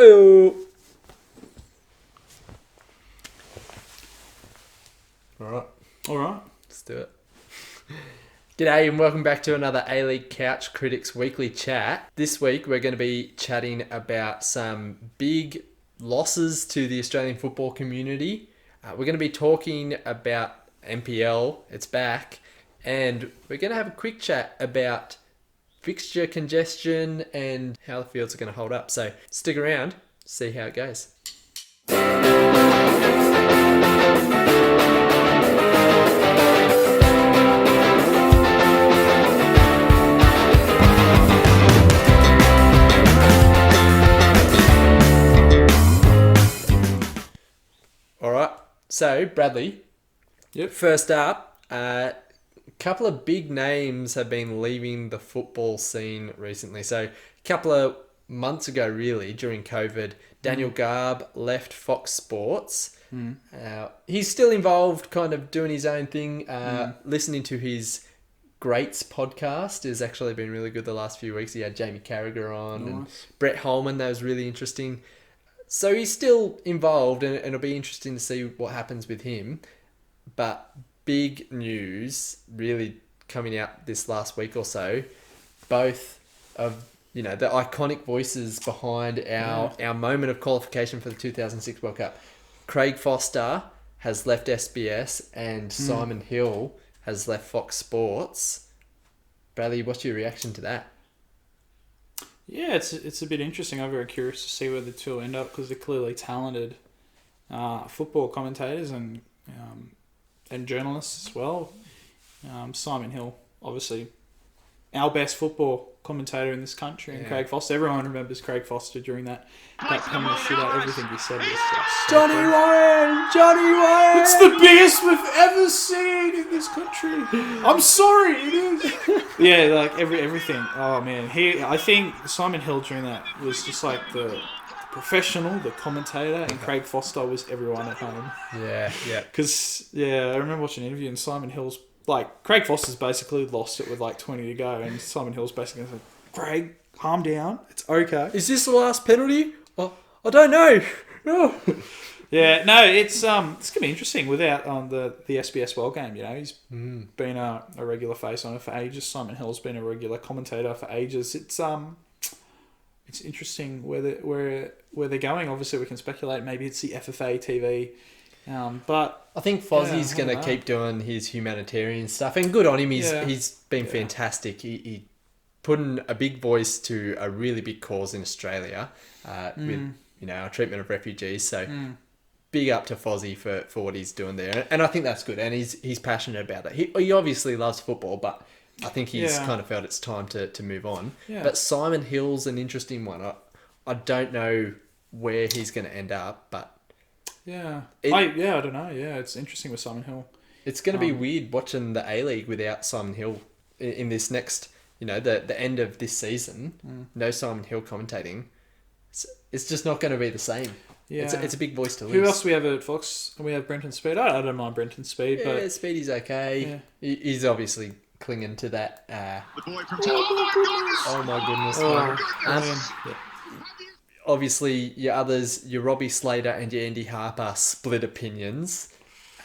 Oh. All right. Let's do it. G'day and welcome back to another A-League Couch Critics Weekly Chat. This week we're going to be chatting about some big losses to the Australian football community. We're going to be talking about NPL, it's back, and we're going to have a quick chat about fixture congestion and how the fields are going to hold up. So stick around, see how it goes. So, Bradley, First up, a couple of big names have been leaving the football scene recently. So, a couple of months ago, really, during COVID, Daniel Garb left Fox Sports. He's still involved, kind of doing his own thing. Listening to his Greats podcast has actually been really good the last few weeks. He had Jamie Carragher on and Brett Holman. That was really interesting. So he's still involved, and it'll be interesting to see what happens with him. But big news really coming out this last week or so. Both of the iconic voices behind our moment of qualification for the 2006 World Cup. Craig Forster has left SBS, and Simon Hill has left Fox Sports. Bradley, what's your reaction to that? Yeah, it's a bit interesting. I'm very curious to see where the two end up because they're clearly talented football commentators and journalists as well. Simon Hill, obviously, our best football commentator in this country, and Craig Forster. Everyone remembers Craig Forster during that penalty shootout. Everything he said was just Johnny Warren! It's the biggest we've ever seen in this country. I'm sorry, it is. Yeah, like everything. Oh man, I think Simon Hill during that was just like the professional, the commentator, and Craig Forster was everyone at home. Yeah. Because I remember watching an interview and Simon Hill's like Craig Foster's basically lost it with like 20 to go, and Simon Hill's basically like, Craig, calm down, it's okay. Is this the last penalty? I don't know. No. Yeah, no, it's gonna be interesting without the SBS World Game. He's been a regular face on it for ages. Simon Hill's been a regular commentator for ages. It's interesting where they're going. Obviously, we can speculate. Maybe it's the FFA TV. But I think Fozzie's going to keep doing his humanitarian stuff, and good on him. He's been fantastic. He put in a big voice to a really big cause in Australia with our treatment of refugees. So big up to Fozzie for what he's doing there, and I think that's good. And he's passionate about it. He obviously loves football, but I think he's kind of felt it's time to move on. Yeah. But Simon Hill's an interesting one. I don't know where he's going to end up, but. I don't know. Yeah, it's interesting with Simon Hill. It's going to be weird watching the A-League without Simon Hill in this next, the end of this season. No Simon Hill commentating. It's just not going to be the same. Yeah. It's a big voice to lose. Who else do we have at Fox? We have Brenton Speed. I don't mind Brenton Speed. Yeah, but Speedy's okay. Yeah. He's obviously clinging to that. The boy from oh my goodness. Obviously, your others, your Robbie Slater and your Andy Harper split opinions.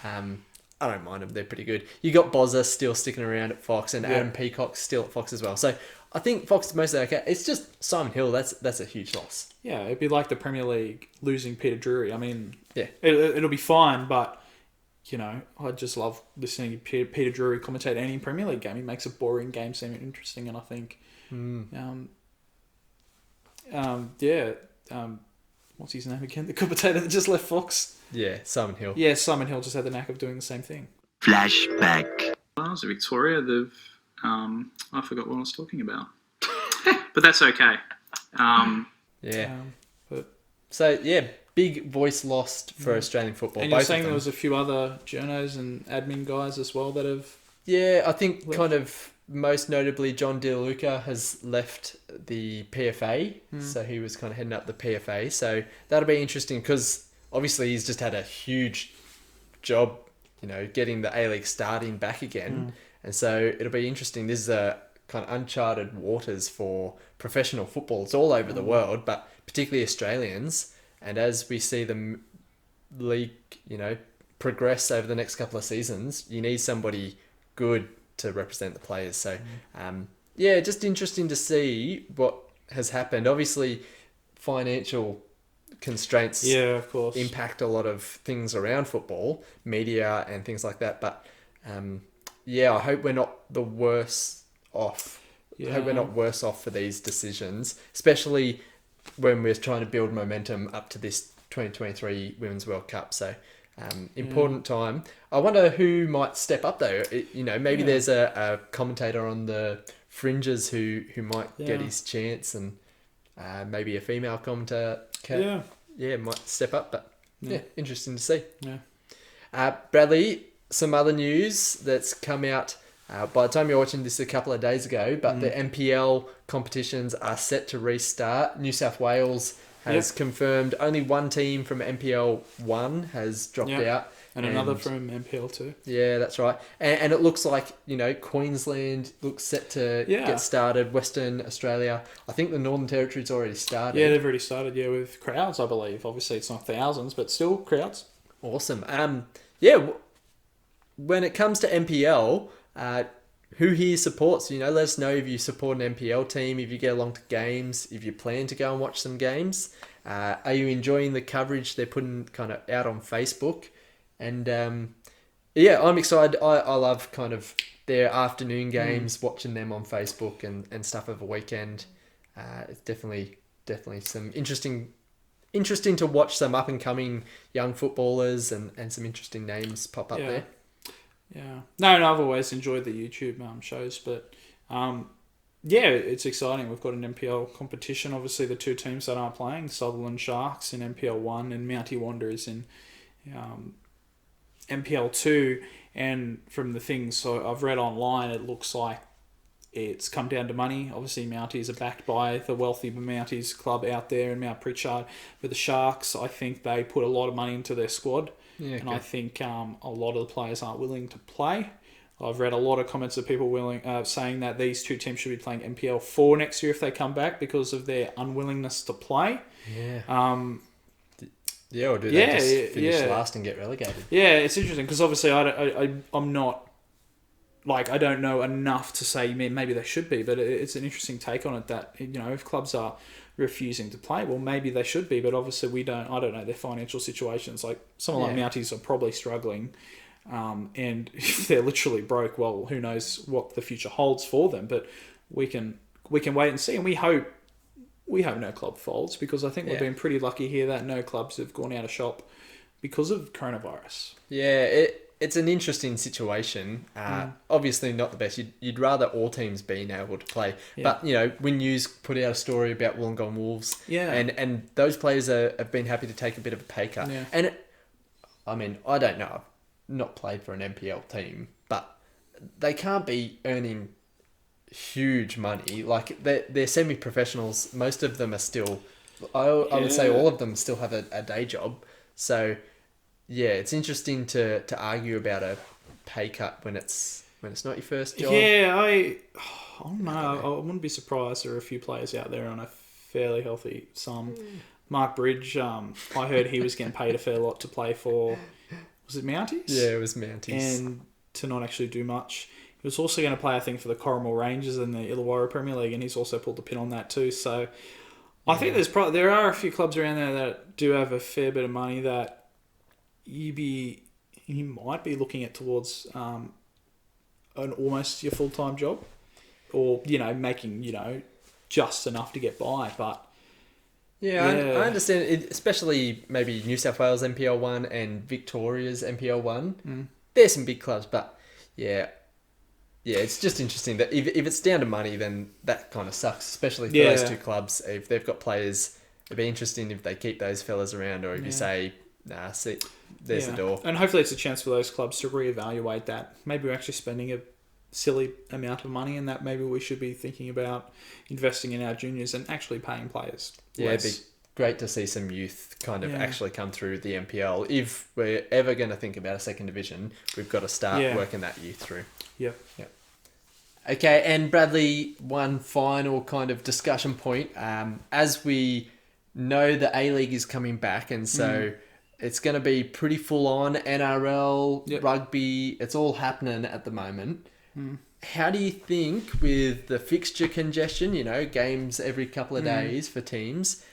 I don't mind them. They're pretty good. You got Bozza still sticking around at Fox and Adam Peacock still at Fox as well. So I think Fox is mostly okay. It's just Simon Hill. That's a huge loss. Yeah, it'd be like the Premier League losing Peter Drury. I mean, it'll be fine, but, I just love listening to Peter Drury commentate any Premier League game. He makes a boring game seem interesting, and I think... what's his name again? The commentator that just left Fox. Yeah, Simon Hill. Yeah, Simon Hill just had the knack of doing the same thing. Flashback. When I was at Victoria, I forgot what I was talking about, but that's okay. Big voice lost for Australian football. And you're saying there was a few other journos and admin guys as well that have. Yeah, I think kind of. Most notably, John DeLuca has left the PFA, so he was kind of heading up the PFA. So that'll be interesting because obviously he's just had a huge job, getting the A-League starting back again. And so it'll be interesting. This is a kind of uncharted waters for professional football. It's all over the world, but particularly Australians. And as we see the league, progress over the next couple of seasons, you need somebody good to represent the players. So, just interesting to see what has happened. Obviously, financial constraints of course, impact a lot of things around football, media and things like that. But I hope we're not the worse off. I hope we're not worse off for these decisions, especially when we're trying to build momentum up to this 2023 Women's World Cup. So important time. I wonder who might step up though. Maybe there's a commentator on the fringes who might get his chance, and maybe a female commentator might step up. But interesting to see. Bradley, some other news that's come out by the time you're watching this a couple of days ago, but the NPL competitions are set to restart. New South Wales has confirmed only one team from NPL 1 has dropped out. And another from NPL 2. Yeah, that's right. And it looks like, Queensland looks set to get started. Western Australia. I think the Northern Territory's already started. Yeah, they've already started, with crowds, I believe. Obviously, it's not thousands, but still crowds. Awesome. When it comes to NPL, who here supports? Let us know if you support an NPL team, if you get along to games, if you plan to go and watch some games. Are you enjoying the coverage they're putting kind of out on Facebook? And I'm excited. I love kind of their afternoon games, watching them on Facebook and stuff over the weekend. It's definitely some interesting to watch some up and coming young footballers and some interesting names pop up there. Yeah. No, I've always enjoyed the YouTube shows, but it's exciting. We've got an NPL competition. Obviously, the two teams that aren't playing, Sutherland Sharks in NPL 1 and Mountie Wanderers in NPL 2. And from the things I've read online, it looks like it's come down to money. Obviously, Mounties are backed by the wealthy Mounties club out there in Mount Pritchard. But the Sharks, I think they put a lot of money into their squad. And I think a lot of the players aren't willing to play. I've read a lot of comments of people saying that these two teams should be playing NPL 4 next year if they come back because of their unwillingness to play. Or do they just finish last and get relegated? Yeah, it's interesting because obviously I'm not... I don't know enough to say maybe they should be, but it's an interesting take on it that, if clubs are refusing to play, well, maybe they should be, but obviously I don't know their financial situations. Like someone like Mounties are probably struggling, and if they're literally broke, well, who knows what the future holds for them, but we can wait and see, and we hope no club folds, because I think we've been pretty lucky here that no clubs have gone out of shop because of coronavirus. It's an interesting situation. Obviously not the best. You'd rather all teams being able to play. But, when News put out a story about Wollongong Wolves, and those players have been happy to take a bit of a pay cut. Yeah. And, I don't know. I've not played for an NPL team, but they can't be earning huge money. Like, they're semi-professionals. Most of them are still... I would say all of them still have a day job. So... Yeah, it's interesting to argue about a pay cut when it's not your first job. Yeah, I don't know. I wouldn't be surprised there are a few players out there on a fairly healthy sum. Mark Bridge, I heard he was getting paid a fair lot to play for, was it Mounties? Yeah, it was Mounties. And to not actually do much. He was also going to play, I think, for the Corrimal Rangers in the Illawarra Premier League, and he's also pulled the pin on that too. So I think there are a few clubs around there that do have a fair bit of money that you might be looking at towards an almost your full-time job, or making just enough to get by. But I understand it, especially maybe New South Wales NPL 1 and Victoria's NPL 1. There's some big clubs, but it's just interesting that if it's down to money, then that kind of sucks, especially for those two clubs. If they've got players, it'd be interesting if they keep those fellas around, or if you say, nah, see, there's the door. And hopefully it's a chance for those clubs to reevaluate that. Maybe we're actually spending a silly amount of money, and that maybe we should be thinking about investing in our juniors and actually paying players less. It'd be great to see some youth kind of actually come through the NPL. If we're ever going to think about a second division, we've got to start working that youth through. Yep. Okay, and Bradley, one final kind of discussion point. As we know the A-League is coming back, and so it's going to be pretty full-on NRL, Yep. rugby. It's all happening at the moment. How do you think with the fixture congestion, games every couple of days for teams,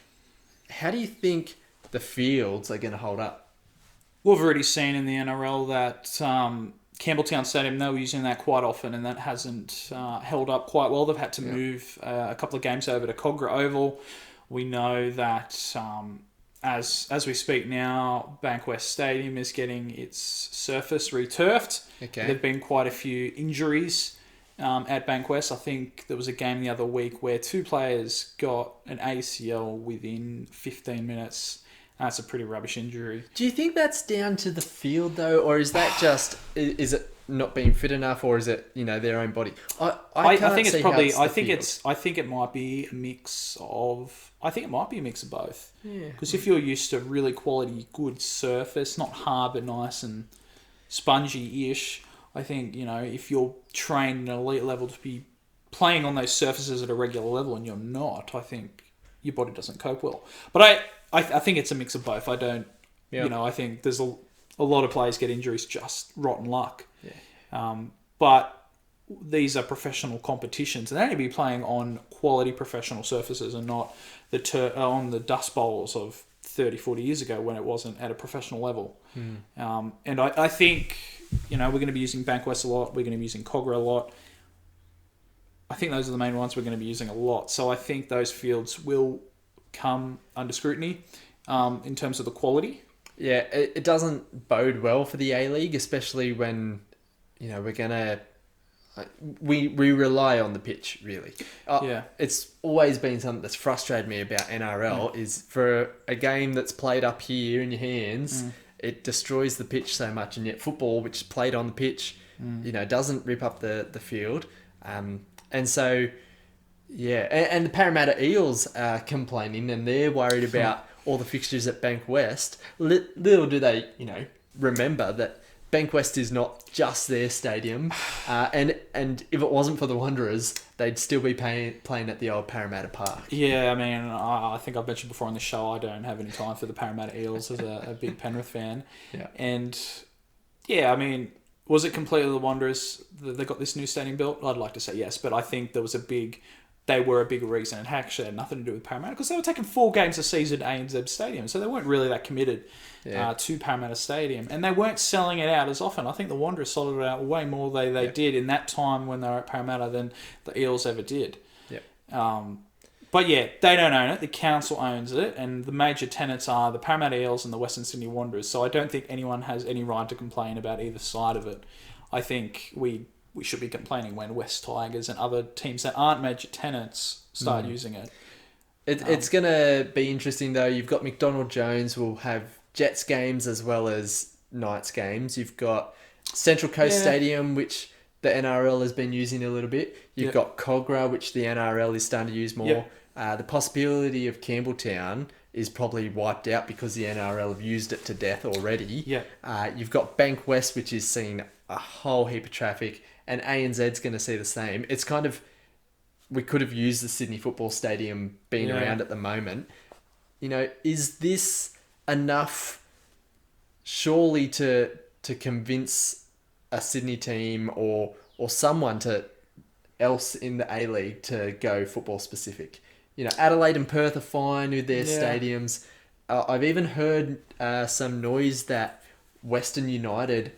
how do you think the fields are going to hold up? We've already seen in the NRL that Campbelltown Stadium, they were using that quite often, and that hasn't held up quite well. They've had to move a couple of games over to Cogra Oval. We know that as we speak now, Bankwest Stadium is getting its surface returfed. Okay. There have been quite a few injuries at Bankwest. I think there was a game the other week where 2 players got an ACL within 15 minutes. That's a pretty rubbish injury. Do you think that's down to the field though, or is that just is it not being fit enough, or is it their own body? I think it's see probably. how I the think field. it's. I think it might be a mix of. I think it might be a mix of both. Yeah. Because if you're used to really quality, good surface, not hard but nice and spongy-ish, I think if you're trained at an elite level to be playing on those surfaces at a regular level, and you're not, I think your body doesn't cope well. But I think it's a mix of both. I don't. Yeah. I think there's a lot of players get injuries just rotten luck. Yeah. But these are professional competitions, and they need to be playing on quality professional surfaces and not on the dust bowls of 30, 40 years ago when it wasn't at a professional level. And I think, we're going to be using Bankwest a lot. We're going to be using Cogra a lot. I think those are the main ones we're going to be using a lot. So I think those fields will come under scrutiny in terms of the quality. Yeah, it doesn't bode well for the A-League, especially when, we're going to... We rely on the pitch, really. It's always been something that's frustrated me about NRL is for a game that's played up here in your hands, it destroys the pitch so much, and yet football, which is played on the pitch, doesn't rip up the field. And so, and the Parramatta Eels are complaining, and they're worried about all the fixtures at Bankwest. Little do they, remember that Bankwest is not just their stadium, and if it wasn't for the Wanderers, they'd still be playing at the old Parramatta Park. Yeah, I mean, I think I've mentioned before on the show, I don't have any time for the Parramatta Eels as a big Penrith fan. Yeah. And, I mean, was it completely the Wanderers that they got this new stadium built? I'd like to say yes, but I think they were a big reason. It actually had nothing to do with Parramatta because they were taking 4 games a season at ANZ Stadium, so they weren't really that committed to Parramatta Stadium, and they weren't selling it out as often. I think the Wanderers sold it out way more they did in that time when they were at Parramatta than the Eels ever did. But they don't own it. The council owns it, and the major tenants are the Parramatta Eels and the Western Sydney Wanderers. So I don't think anyone has any right to complain about either side of it. I think we should be complaining when West Tigers and other teams that aren't major tenants start using it. It's going to be interesting, though. You've got McDonald Jones will have Jets games as well as Knights games. You've got Central Coast Stadium, which the NRL has been using a little bit. You've got Cogra, which the NRL is starting to use more. The possibility of Campbelltown is probably wiped out because the NRL have used it to death already. You've got Bankwest, which is seeing a whole heap of traffic, and ANZ's going to see the same. It's kind of... We could have used the Sydney Football Stadium being around at the moment. Is this enough, surely, to convince a Sydney team or someone else in the A-League to go football specific? Adelaide and Perth are fine with their stadiums. I've even heard some noise that Western United,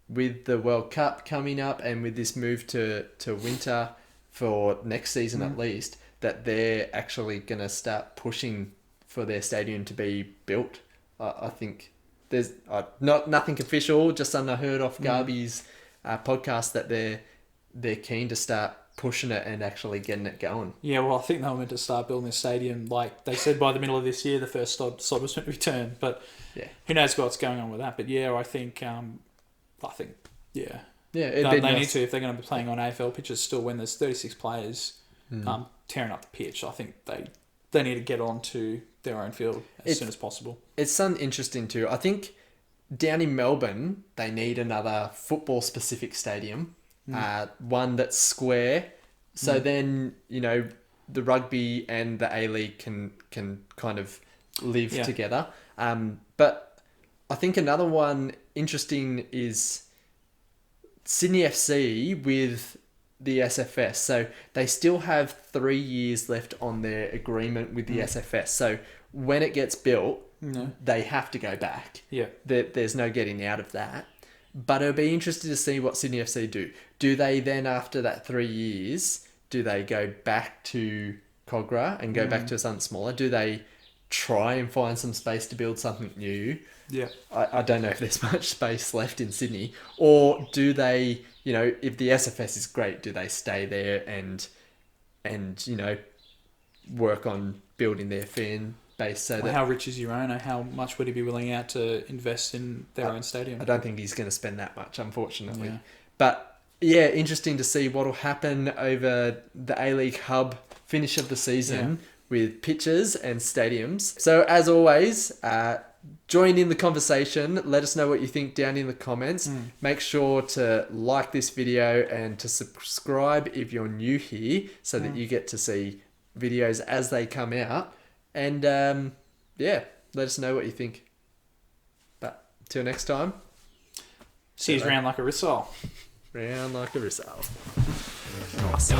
with the World Cup coming up and with this move to winter for next season at least, that they're actually going to start pushing for their stadium to be built. I think there's nothing official, just unheard off Garby's podcast that they're keen to start pushing it and actually getting it going. Yeah, well, I think they were meant to start building this stadium, like they said, by the middle of this year, the first sod was meant to be turned. But who knows what's going on with that. But I think, they need to, if they're going to be playing on AFL pitches still when there's 36 players tearing up the pitch. I think they need to get onto their own field as soon as possible. It's something interesting too. I think down in Melbourne, they need another football-specific stadium, one that's square. So then, the rugby and the A-League can kind of live together. But I think another one interesting is Sydney FC with the SFS. So they still have 3 years left on their agreement with the SFS. So when it gets built, they have to go back. Yeah. There's no getting out of that. But it'll be interesting to see what Sydney FC do. Do they then, after that 3 years, do they go back to Cogra and go back to something smaller? Do they try and find some space to build something new? Yeah. I don't know if there's much space left in Sydney. Or do they, if the SFS is great, do they stay there and work on building their fan base? So How rich is your owner? How much would he be willing out to invest in their own stadium? I don't think he's going to spend that much, unfortunately. Yeah. But yeah, interesting to see what will happen over the A-League Hub finish of the season with pitches and stadiums. So as always, join in the conversation. Let us know what you think down in the comments. Make sure to like this video and to subscribe if you're new here so that you get to see videos as they come out. And let us know what you think. But till next time. See you round like a rissole. Round like a rissole. Nice.